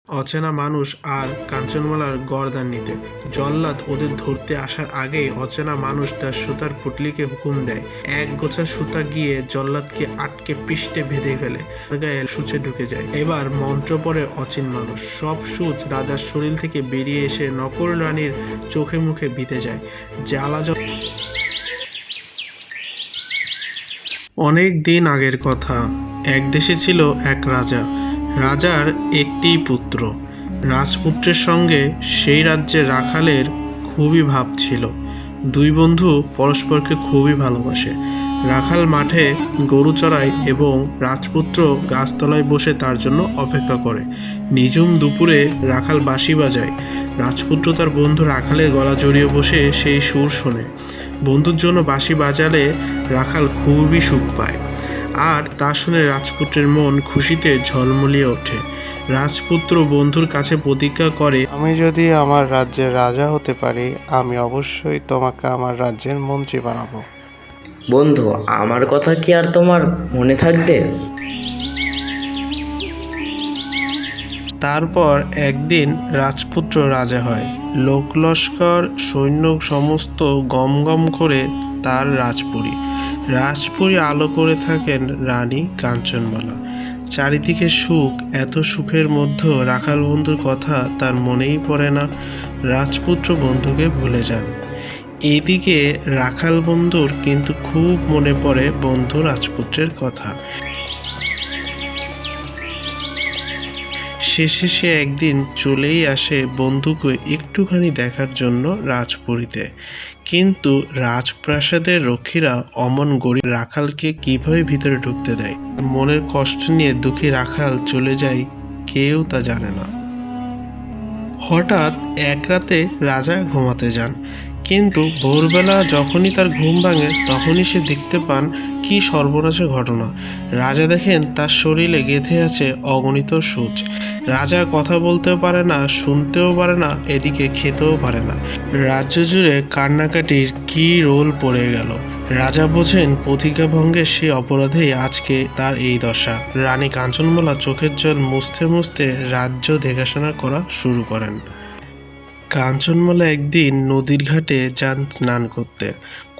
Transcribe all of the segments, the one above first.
অচেনা মানুষ আর কাঞ্চনমালার গর্দান নিতে। জল্লাদ ওদের ধরতে আসার আগেই অচেনা মানুষ তার সুতার পুটলিকে হুকুম দেয়। এক গোছা সুতা গিয়ে জল্লাদকে আটকে পৃষ্ঠে বেঁধে ফেলে, গায়ে সূচে ঢুকে যায়। এবার মন্ত্র পড়ে অচিন মানুষ, সব সূচ রাজার শরীর থেকে বেরিয়ে এসে নকল রানীর চোখে মুখে বিঁধে যায়। জ্বালা অনেক দিন আগের কথা। এক দেশে ছিল এক রাজা। রাজার একটিই পুত্র। রাজপুত্রের সঙ্গে সেই রাজ্যের রাখালের খুবই ভাব ছিল। দুই বন্ধু পরস্পরকে খুবই ভালোবাসে। রাখাল মাঠে গরু চড়ায় এবং রাজপুত্র গাছতলায় বসে তার জন্য অপেক্ষা করে। নিঝুম দুপুরে রাখাল বাঁশি বাজায়। রাজপুত্র তার বন্ধু রাখালের গলা জড়িয়ে বসে সেই সুর শোনে। বন্ধুর জন্য বাঁশি বাজালে রাখাল খুবই সুখ পায়, আর তা শুনে রাজপুত্রের মন খুশিতে ঝলমলিয়ে ওঠে। রাজপুত্র বন্ধুর কাছে প্রতিজ্ঞা করে, আমি যদি আমার রাজ্যের রাজা হতে পারি, আমি অবশ্যই তোমাকে আমার রাজ্যের মন্ত্রী বানাবো। বন্ধু, আমার কথা কি আর তোমার মনে থাকবে? তারপর একদিন রাজপুত্র রাজা হয়। লোকলস্কর সৈন্য সমস্ত গমগম করে তার রাজপুরী আলো করে থাকেন রানী কাঞ্চনমালা। চারিদিকে সুখ, এত সুখের মধ্যেও রাখাল বন্ধুর কথা তার মনেই পড়ে না। রাজপুত্র বন্ধুকে ভুলে যান। এদিকে রাখাল বন্ধুর কিন্তু খুব মনে পড়ে বন্ধু রাজপুত্রের কথা। শেষে সে একদিন চলেই আসে বন্ধুকে একটুখানি দেখার জন্য রাজপুরীতে। কিন্তু রাজপ্রাসাদের রক্ষীরা অমন গরিব রাখালকে কিভাবে ভিতরে ঢুকতে দেয়? মনের কষ্ট নিয়ে দুঃখী রাখাল চলে যায়, কেউ তা জানে না। হঠাৎ এক রাতে রাজা ঘুমাতে যান, কিন্তু ভোরবেলা যখনই তার ঘুম ভাঙে তখনই সে দেখতে পান কি সর্বনাশের ঘটনা। রাজা দেখেন তার শরীরে গেঁথে আছে অগণিত সূচ। রাজা কথা বলতেও পারে না, শুনতেও পারে না, এদিকে খেতেও পারে না। রাজ্য জুড়ে কান্নাকাটির কি রোল পড়ে গেল। রাজা বোঝেন প্রতিজ্ঞা ভঙ্গের সেই অপরাধেই আজকে তার এই দশা। রানী কাঞ্চনমালা চোখের জল মুছতে মুছতে রাজ্য দেখাশোনা করা শুরু করেন। কাঞ্চনমালা একদিন নদীর ঘাটে যান স্নান করতে।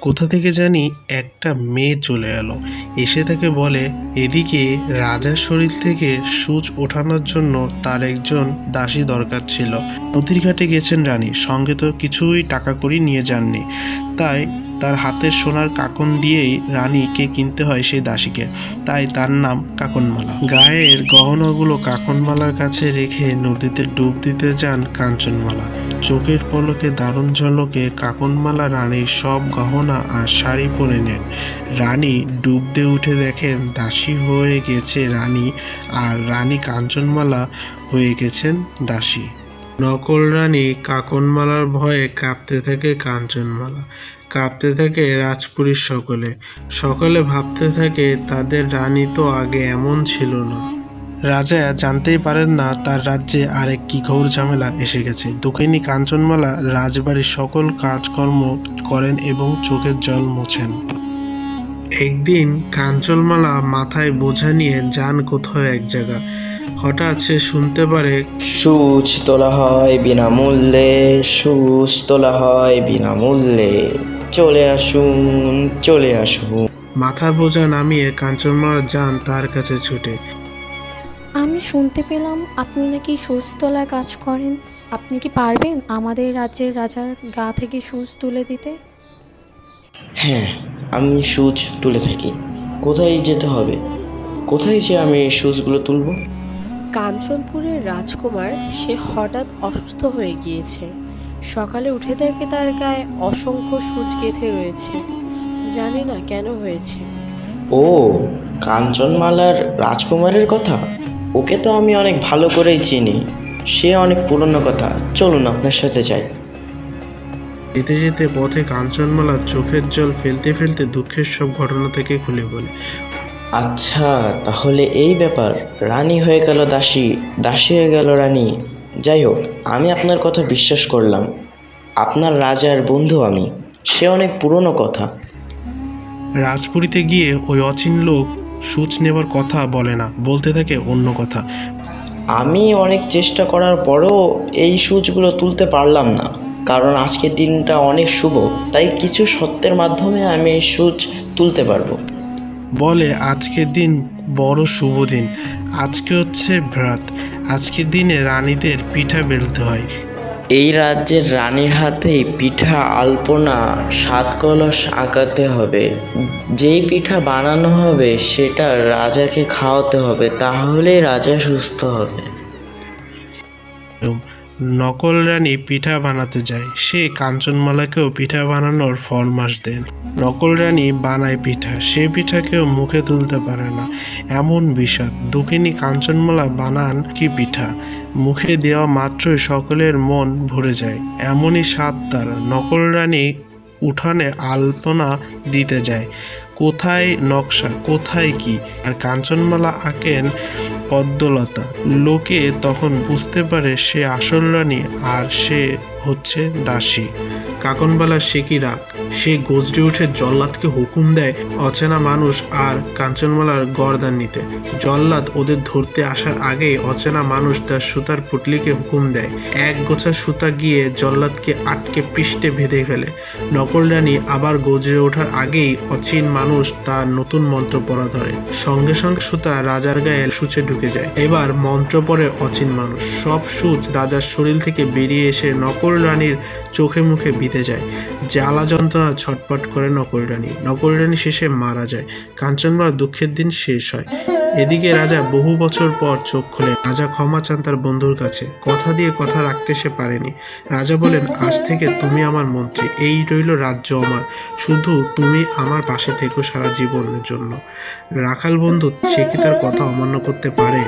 কোথা থেকে জানি একটা মেয়ে চলে এলো, এসে তাকে বলে এদিকে রাজার শরীর থেকে সূচ ওঠানোর জন্য তার একজন দাসী দরকার ছিল। নদীর ঘাটে গেছেন রানী, সঙ্গে তো কিছুই টাকা কড়ি নিয়ে যাননি, তাই তার হাতের সোনার কাকন দিয়েই রানীকে কিনতে হয় সেই দাসীকে। তাই তার নাম কাকনমালা। গায়ের গহনাগুলো কাকনমালার কাছে রেখে নদীতে ডুব দিতে যান কাঞ্চনমালা। চোখের পলকে দারুণ ঝলকে কাকনমালা রানীর সব গহনা আর শাড়ি পরে নেন। রানী ডুব দিয়ে উঠে দেখেন দাসী হয়ে গেছে রানী, আর রানী কাঞ্চনমালা হয়ে গেছেন দাসী। নকল রানী কাকনমালার ভয়ে কাঁপতে থাকে কাঞ্চনমালা, কাঁপতে থাকে রাজপুরীর সকলে ভাবতে থাকে তাদের রানী তো আগে এমন ছিল না। রাজা জানতেই পারেন না তার রাজ্যে আরেক কি ঘোর ঝামেলা এসে গেছে। দুঃখিনী কাঞ্চনমালা রাজবাড়ির সকল কাজকর্ম করেন এবং চোখের জল মোছেন। একদিন কাঞ্চনমালা মাথায় বোঝা নিয়ে যান কোথাও এক জায়গা। হঠাৎ সে শুনতে পারে, সূচ তোলা হয় বিনামূল্যে, সূচ তোলা হয় বিনামূল্যে, চলে আসুন, চলে আসুন। মাথার বোঝা নামিয়ে কাঞ্চনমালা যান তার কাছে ছুটে। আমি শুনতে পেলাম আপনি নাকি সূচ তোলার কাজ করেন। আপনি কি পারবেন আমাদের রাজ্যের রাজার গা থেকে সূচ তুলে দিতে? হ্যাঁ, আমি সূচ তুলে থাকি। কোথায় যেতে হবে? কোথায় যে আমি এই সূচগুলো তুলব? কাঞ্চনপুরের রাজকুমার সে হঠাৎ অসুস্থ হয়ে গিয়েছে। সকালে উঠে দেখে তার গায়ে অসংখ্য সূচ গেঁথে রয়েছে। জানি না কেন হয়েছে। ও, কাঞ্চনমালার রাজকুমারের কথা? ওকে তো আমি অনেক ভালো করেই চিনি। সে অনেক পুরনো কথা। চলুন আপনার সাথে যাই। যেতে যেতে পথে কাঞ্চনমালা চোখের জল ফেলতে ফেলতে দুঃখের সব ঘটনা থেকে খুলে বলে। আচ্ছা, তাহলে এই ব্যাপার। রানী হয়ে গেল দাসী, দাসী হয়ে গেল রানী। যাই হোক, আমি আপনার কথা বিশ্বাস করলাম। আপনার রাজার বন্ধু আমি। সে অনেক পুরনো কথা। রাজপুরীতে গিয়ে ওই অচিন লোক সূচ নেবার কথা বলে না, বলতে থাকে অন্য কথা। আমি অনেক চেষ্টা করার পরেও এই সূচগুলো তুলতে পারলাম না, কারণ আজকের দিনটা অনেক শুভ, তাই কিছু সত্যের মাধ্যমে আমি এই সূচ তুলতে পারবো। বলে আজকের দিন বড় শুভ দিন। আজকে হচ্ছে ভ্রাত। আজকের দিনে রানীদের পিঠা বেলতে হয়। এই রাজ্যের রানীর হাতেই পিঠা আলপনা 7 কলস আঁকাতে হবে। যেই পিঠা বানানো হবে সেটা রাজাকে খাওয়াতে হবে, তাহলেই রাজা সুস্থ হবে। নকল রানী পিঠা বানাতে যায়। সে কাঞ্চনমালাকেও পিঠা বানানোর ফরমাশ দেন। নকল রানী বানায় পিঠা, সে পিঠা কেউ মুখে তুলতে পারে না, এমন বিষাদ। দুঃখিনী কাঞ্চনমালা বানান কি পিঠা, মুখে দেওয়া মাত্রই সকলের মন ভরে যায়, এমনই স্বাদ তার। নকল রানী উঠানে আলপনা দিতে যায়, কোথায় নকশা, কোথায় কি, আর কাঞ্চনমালা আঁকেন পদ্মলতা। লোকে তখন বুঝতে পারে সে আসল রানী আর সে হচ্ছে দাসী। কাকনবালার সে কি রাগ, সে গজরে উঠে জল্লাদকে হুকুম দেয় অচেনা মানুষ আর কাঞ্চনমালার গর্দান নিতে। জল্লাদ ওদের ধরতে আসার আগেই অচেনা মানুষ তার সুতার পুটলিকে হুকুম দেয়। এক গোছা সুতা গিয়ে জল্লাদকে আটকে পৃষ্ঠে বেঁধে ফেলে। নকল রানী আবার গজরে ওঠার আগেই অচিন মানুষ তার নতুন মন্ত্র পড়া ধরে। সঙ্গে সঙ্গে সুতা রাজার গায়ে সূচে ঢুকে যায়। এবার মন্ত্র পড়ে অচিন মানুষ, সব সূচ রাজার শরীর থেকে বেরিয়ে এসে নকল রানীর চোখে মুখে বিঁধে যায়। জ্বালা যন্ত্রণা ছটপট করে নকল রানী। নকল রানী শেষে মারা যায়। কাঞ্চনমালার দুঃখের দিন শেষ হয়। এদিকে রাজা বহু বছর পর চোখ খোলেন। রাজা ক্ষমা চান তার বন্ধুর কাছে, কথা দিয়ে কথা রাখতে সে পারেনি। রাজা বলেন, আজ থেকে তুমি আমার মন্ত্রী, এই রইল রাজ্য আমার, শুধু তুমি আমার পাশে থেকো সারা জীবনের জন্য। রাখাল বন্ধু, সে কি তার কথা অমান্য করতে পারে?